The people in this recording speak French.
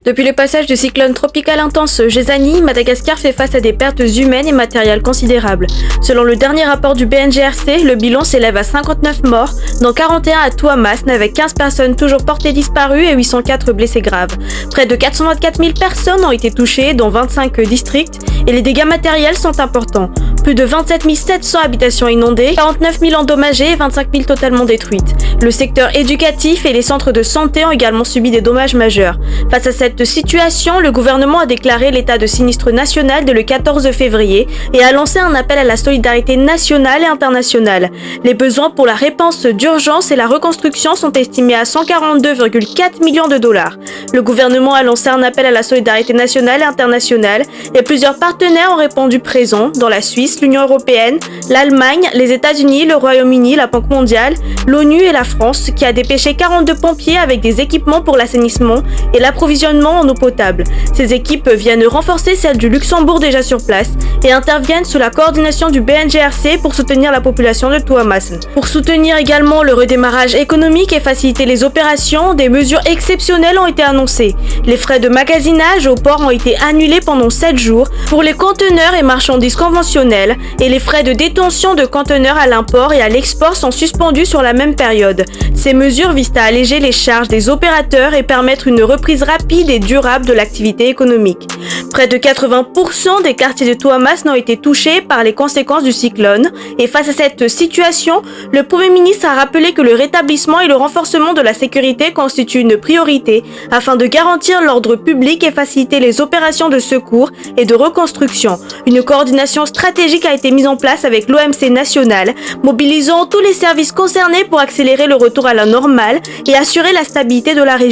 Depuis le passage du cyclone tropical intense Gézani, Madagascar fait face à des pertes humaines et matérielles considérables. Selon le dernier rapport du BNGRC, le bilan s'élève à 59 morts, dont 41 à Tuamasn, avec 15 personnes toujours portées disparues et 804 blessés graves. Près de 424 000 personnes ont été touchées, dont 25 districts, et les dégâts matériels sont importants. Plus de 27 700 habitations inondées, 49 000 endommagées et 25 000 totalement détruites. Le secteur éducatif et les centres de santé ont également subi des dommages majeurs. Face à cette situation, le gouvernement a déclaré l'état de sinistre national dès le 14 février et a lancé un appel à la solidarité nationale et internationale. Les besoins pour la réponse d'urgence et la reconstruction sont estimés à 142,4 millions de dollars. Le gouvernement a lancé un appel à la solidarité nationale et internationale et plusieurs partenaires ont répondu présents, dans la Suisse, l'Union européenne, l'Allemagne, les États-Unis, le Royaume-Uni, la Banque mondiale, l'ONU et la France, qui a dépêché 42 pompiers avec des équipements pour l'assainissement et l'approvisionnement en eau potable. Ces équipes viennent renforcer celles du Luxembourg déjà sur place et interviennent sous la coordination du BNGRC pour soutenir la population de Tuamasn. Pour soutenir également le redémarrage économique et faciliter les opérations, des mesures exceptionnelles ont été annoncées. Les frais de magasinage au port ont été annulés pendant 7 jours pour les conteneurs et marchandises conventionnelles et les frais de détention de conteneurs à l'import et à l'export sont suspendus sur la même période. Ces mesures visent à alléger les charges des opérateurs et permettre une reprise rapide et durable de l'activité économique. Près de 80% des quartiers de Tuamasn ont été touchés par les conséquences du cyclone et face à cette situation, le Premier ministre a rappelé que le rétablissement et le renforcement de la sécurité constituent une priorité afin de garantir l'ordre public et faciliter les opérations de secours et de reconstruction. Une coordination stratégique a été mise en place avec l'OMC national, mobilisant tous les services concernés pour accélérer le retour à la normale et assurer la stabilité de la région.